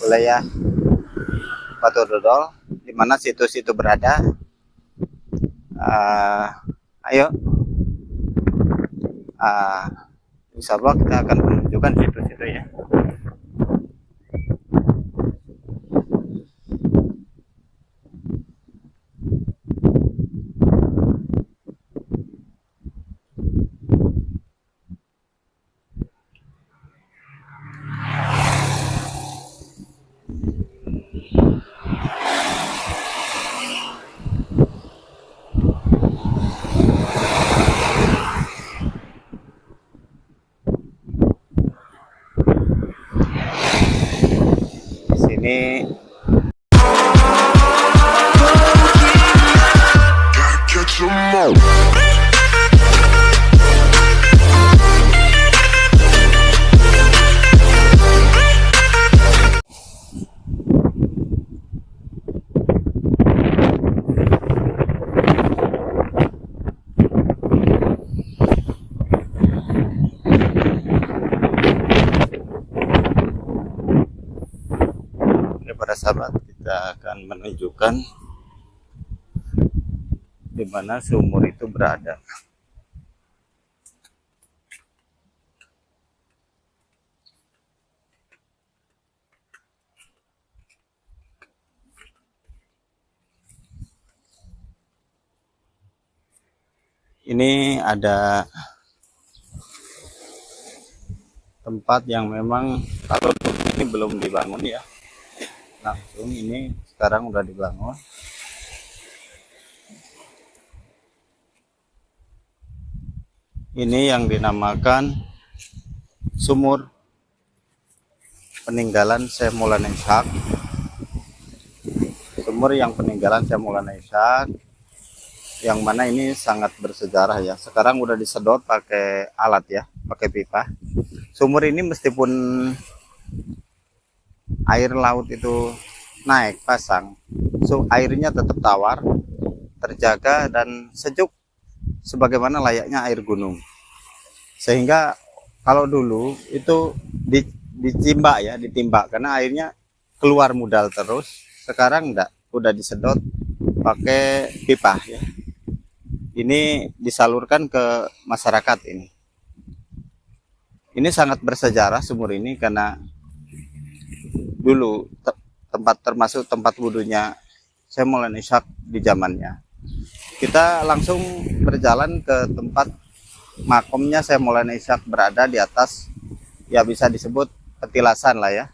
wilayah Batu Dodol, di mana situs itu berada. Ayo, insya Allah kita akan menunjukkan situs itu ya. Ini para sahabat, kita akan menunjukkan di mana sumur itu berada. Ini ada tempat yang memang kalau ini belum dibangun ya, langsung ini sekarang udah dibangun. Ini yang dinamakan sumur peninggalan Syekh Maulana Ishaq. Sumur yang peninggalan Syekh Maulana Ishaq, yang mana ini sangat bersejarah ya. Sekarang udah disedot pakai alat ya, pakai pipa. Sumur ini meskipun air laut itu naik pasang, airnya tetap tawar, terjaga dan sejuk sebagaimana layaknya air gunung. Sehingga kalau dulu itu ditimbak karena airnya keluar modal terus. Sekarang enggak, udah disedot pakai pipa ya. Ini disalurkan ke masyarakat ini. Ini sangat bersejarah sumur ini karena dulu termasuk tempat wudhunya Syekh Maulana Ishaq di zamannya. Kita langsung berjalan ke tempat makomnya Syekh Maulana Ishaq berada di atas, ya bisa disebut petilasan lah ya,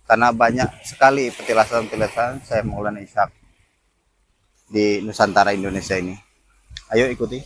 karena banyak sekali petilasan-petilasan Syekh Maulana Ishaq di Nusantara Indonesia ini. Ayo ikuti.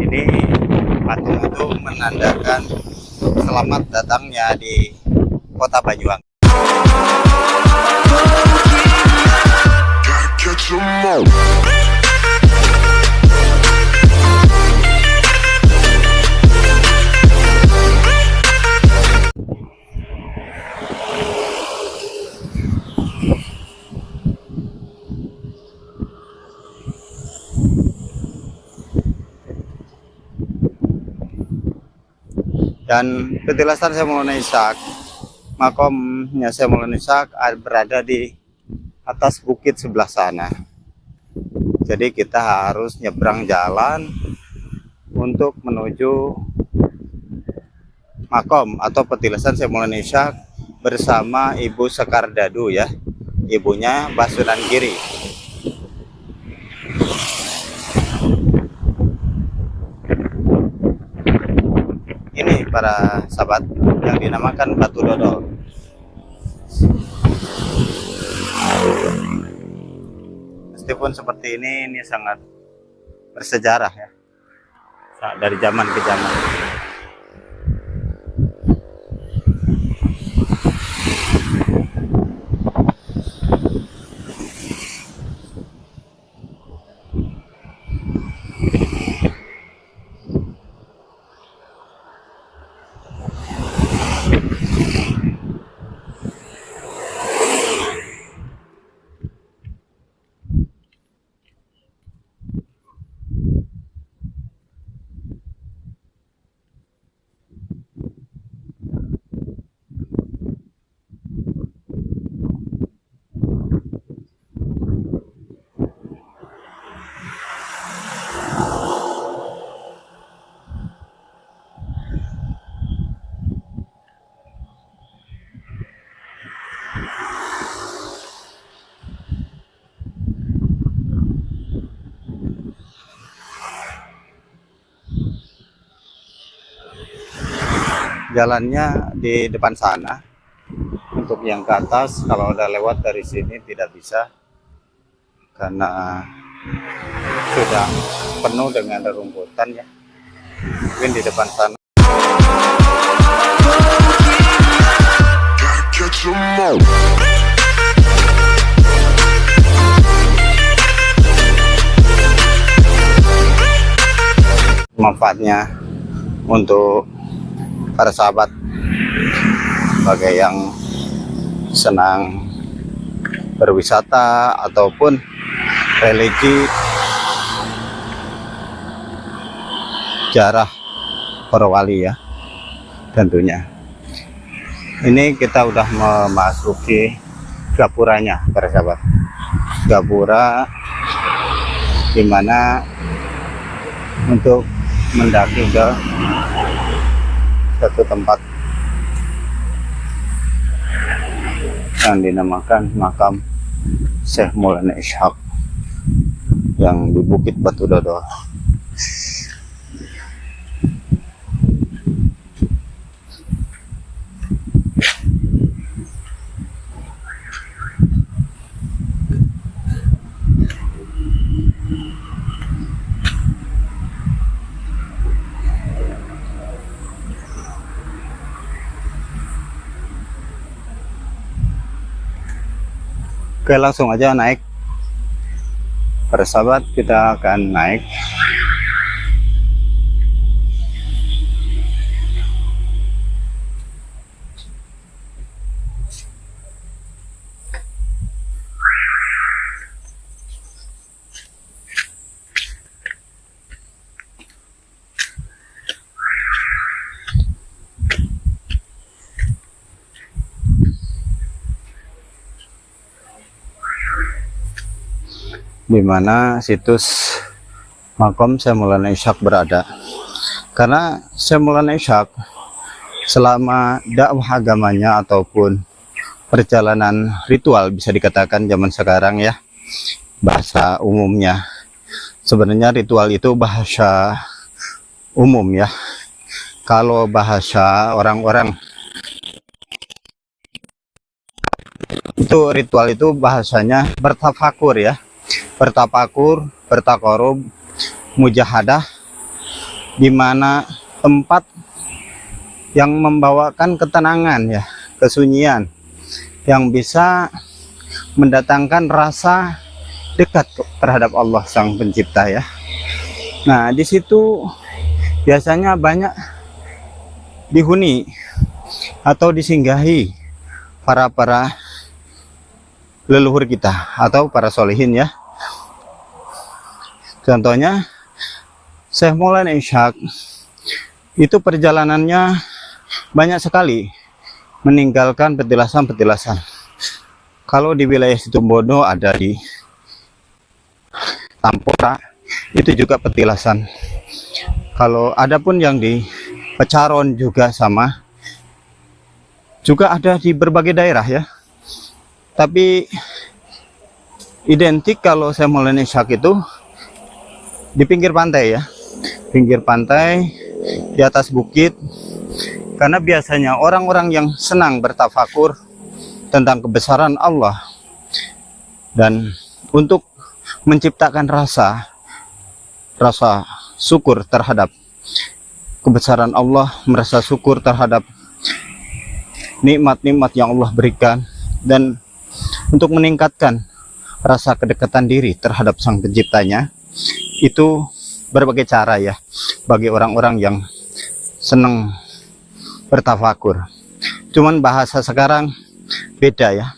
Ini patung itu menandakan selamat datangnya di kota Banyuwangi. Dan petilasan Syekh Maulana Ishaq, makomnya Syekh Maulana Ishaq berada di atas bukit sebelah sana. Jadi kita harus nyebrang jalan untuk menuju makom atau petilasan Syekh Maulana Ishaq bersama Ibu Sekar Dadu ya, ibunya Basunan Giri. Ini para sahabat yang dinamakan Batu Dodol. pun seperti ini sangat bersejarah ya, dari zaman ke zaman. Jalannya di depan sana. Untuk yang ke atas, kalau udah lewat dari sini tidak bisa, karena sudah penuh dengan rerumputan ya. Mungkin di depan sana. Manfaatnya untuk para sahabat bagi yang senang berwisata ataupun religi ziarah para wali ya, tentunya. Ini kita udah memasuki gapuranya para sahabat. Gapura dimana untuk mendaki ke satu tempat yang dinamakan makam Syekh Maulana Ishaq yang di Bukit Batu Dodo. Oke, langsung aja naik para sahabat, kita akan naik. Di mana situs makam Syekh Maulana Ishaq berada. Karena Syekh Maulana Ishaq selama dakwah agamanya ataupun perjalanan ritual, bisa dikatakan zaman sekarang ya, bahasa umumnya, sebenarnya ritual itu bahasa umum ya. Kalau bahasa orang-orang itu ritual itu bahasanya bertafakur ya, bertafakur, bertakorub, mujahadah, di mana tempat yang membawakan ketenangan ya, kesunyian, yang bisa mendatangkan rasa dekat terhadap Allah Sang Pencipta ya. Nah, di situ biasanya banyak dihuni atau disinggahi para leluhur kita atau para solihin ya. Contohnya Syekh Maulana Ishaq itu perjalanannya banyak sekali meninggalkan petilasan-petilasan. Kalau di wilayah Situbondo ada di Tampora, itu juga petilasan. Kalau ada pun yang di Pecaron juga sama, juga ada di berbagai daerah ya. Tapi identik kalau Syekh Maulana Ishaq itu di pinggir pantai ya, pinggir pantai di atas bukit, karena biasanya orang-orang yang senang bertafakur tentang kebesaran Allah dan untuk menciptakan rasa syukur terhadap kebesaran Allah, merasa syukur terhadap nikmat-nikmat yang Allah berikan, dan untuk meningkatkan rasa kedekatan diri terhadap Sang Penciptanya. Itu berbagai cara ya bagi orang-orang yang senang bertafakur. Cuman bahasa sekarang beda ya.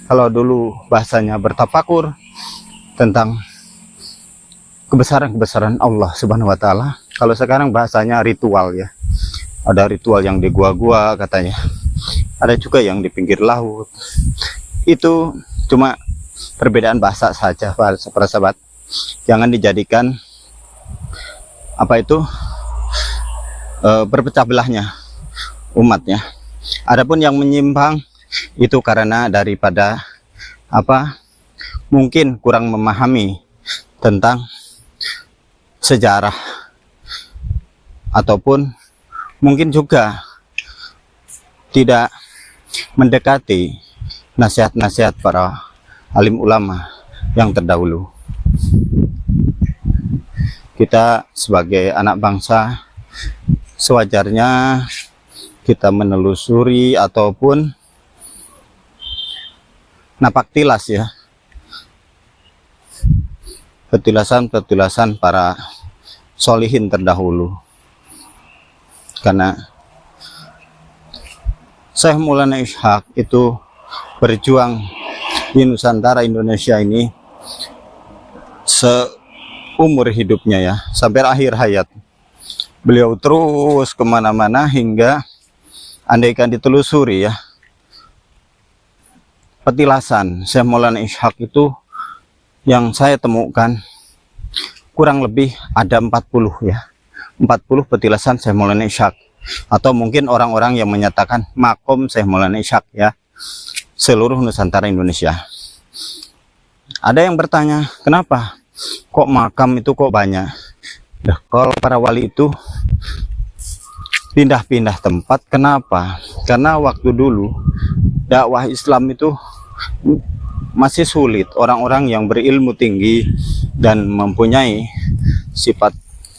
Kalau dulu bahasanya bertafakur tentang kebesaran Allah Subhanahu wa taala, kalau sekarang bahasanya ritual ya. Ada ritual yang di gua-gua katanya. Ada juga yang di pinggir laut. Itu cuma perbedaan bahasa saja para sahabat. Jangan dijadikan berpecah belahnya umatnya. Adapun yang menyimpang itu karena daripada mungkin kurang memahami tentang sejarah, ataupun mungkin juga tidak mendekati nasihat-nasihat para alim ulama yang terdahulu. Kita sebagai anak bangsa sewajarnya kita menelusuri ataupun napak tilas ya, petilasan para solihin terdahulu. Karena Syekh Maulana Ishaq itu berjuang di Nusantara Indonesia ini seumur hidupnya ya, sampai akhir hayat. Beliau terus kemana-mana hingga andaikan ditelusuri ya, petilasan Syekh Maulana Ishaq itu yang saya temukan kurang lebih ada 40 ya, 40 petilasan Syekh Maulana Ishaq, atau mungkin orang-orang yang menyatakan makom Syekh Maulana Ishaq ya, seluruh Nusantara Indonesia. Ada yang bertanya, kenapa kok makam itu kok banyak? Nah, kalau para wali itu pindah-pindah tempat, kenapa? Karena waktu dulu dakwah Islam itu masih sulit. Orang-orang yang berilmu tinggi dan mempunyai sifat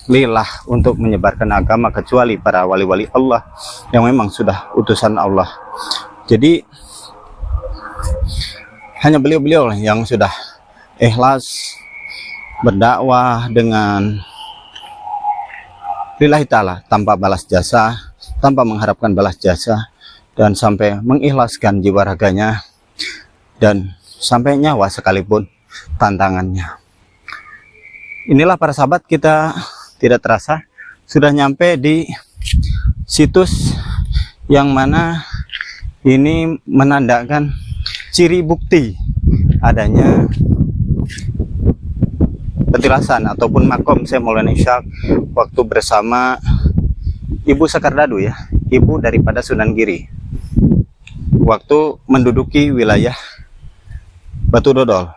lillah untuk menyebarkan agama, kecuali para wali-wali Allah yang memang sudah utusan Allah. Jadi hanya beliau-beliau yang sudah ikhlas berdakwah dengan lillahi ta'ala, tanpa balas jasa, tanpa mengharapkan balas jasa, dan sampai mengikhlaskan jiwa raganya dan sampai nyawa sekalipun tantangannya. Inilah para sahabat, kita tidak terasa sudah nyampe di situs yang mana ini menandakan ciri bukti adanya petilasan ataupun makom Syekh Maulana Ishaq waktu bersama Ibu Sekardadu ya, ibu daripada Sunan Giri, waktu menduduki wilayah Batu Dodol.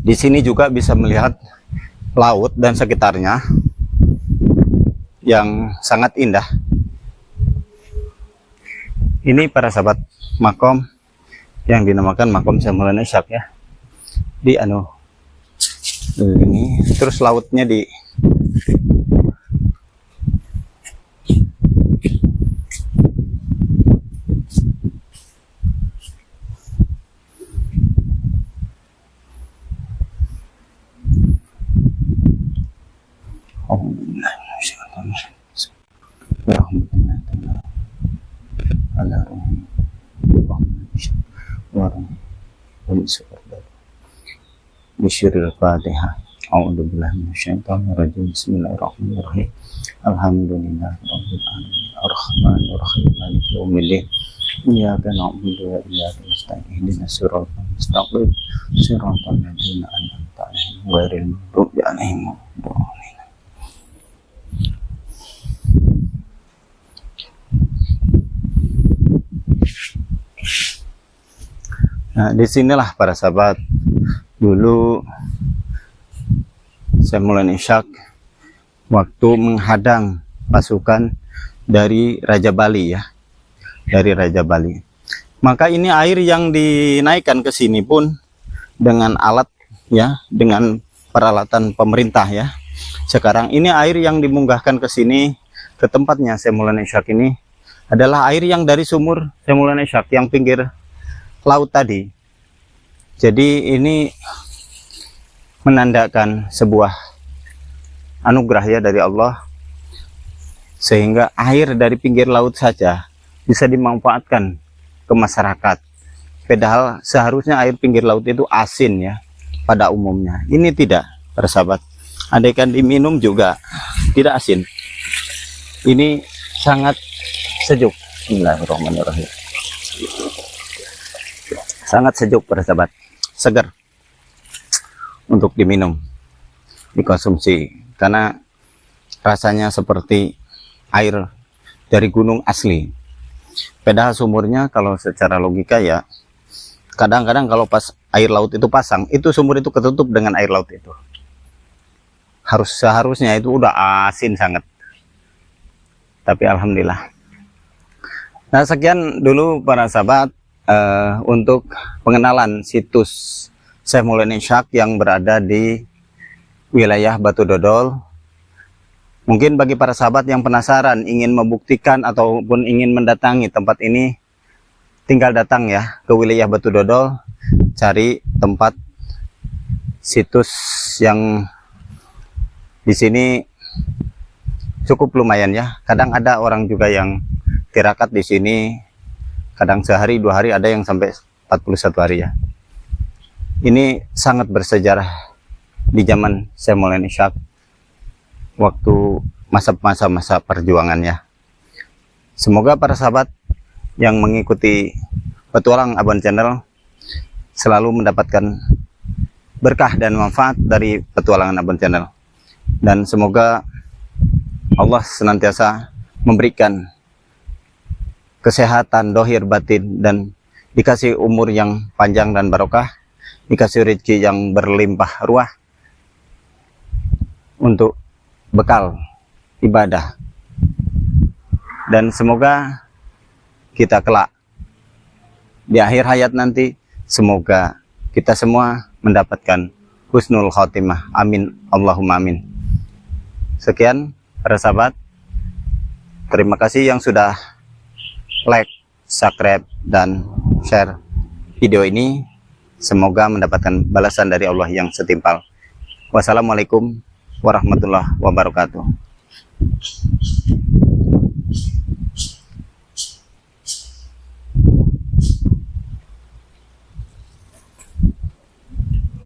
Di sini juga bisa melihat laut dan sekitarnya yang sangat indah. Ini para sahabat makom yang dinamakan makom Syekh Maulana Ishaq ya. Di ini terus lautnya di Bismillahirrahmanirrahim. Al-Fatihah. A'udzubillahi minasyaitonirrajim. Bismillahirrahmanirrahim. Alhamdulillahirabbil alamin. Arrahmanirrahim. Maliki yaumiddin. Iyyaka na'budu wa iyyaka nasta'in. Ihdinas siratal mustaqim. Siratal ladzina an'amta 'alaihim ghairil maghdubi 'alaihim waladdallin. Nah, disinilah para sahabat dulu Syekh Maulana Ishaq waktu menghadang pasukan dari Raja Bali ya, dari Raja Bali. Maka ini air yang dinaikkan ke sini pun dengan alat ya, dengan peralatan pemerintah ya. Sekarang ini air yang dimunggahkan ke sini, ke tempatnya Syekh Maulana Ishaq ini adalah air yang dari sumur Syekh Maulana Ishaq yang pinggir laut tadi. Jadi ini menandakan sebuah anugerah ya dari Allah, sehingga air dari pinggir laut saja bisa dimanfaatkan ke masyarakat. Padahal seharusnya air pinggir laut itu asin ya pada umumnya. Ini tidak, para sahabat. Andaikan diminum juga tidak asin. Ini sangat sejuk. Bismillahirrahmanirrahim. Sangat sejuk, para sahabat. Segar untuk diminum, dikonsumsi, karena rasanya seperti air dari gunung asli. Padahal sumurnya kalau secara logika ya, kadang-kadang kalau pas air laut itu pasang, itu sumur itu ketutup dengan air laut itu. Seharusnya itu udah asin sangat. Tapi alhamdulillah. Nah, sekian dulu para sahabat untuk pengenalan situs Syekh Maulana Ishaq yang berada di wilayah Batu Dodol. Mungkin bagi para sahabat yang penasaran, ingin membuktikan ataupun ingin mendatangi tempat ini, tinggal datang ya ke wilayah Batu Dodol, cari tempat situs yang di sini cukup lumayan ya. Kadang ada orang juga yang tirakat di sini, kadang sehari 2 hari, ada yang sampai 41 hari ya. Ini sangat bersejarah di zaman Syekh Maulana Ishaq, waktu masa-masa perjuangannya. Semoga para sahabat yang mengikuti petualang Abon Channel selalu mendapatkan berkah dan manfaat dari petualangan Abon Channel. Dan semoga Allah senantiasa memberikan kesehatan dohir batin dan dikasih umur yang panjang dan barokah, dikasih rezeki yang berlimpah ruah untuk bekal ibadah. Dan semoga kita kelak di akhir hayat nanti, semoga kita semua mendapatkan husnul khotimah. Amin, Allahumma amin. Sekian para sahabat, terima kasih yang sudah like, subscribe, dan share video ini. Semoga mendapatkan balasan dari Allah yang setimpal. Wassalamualaikum warahmatullahi wabarakatuh.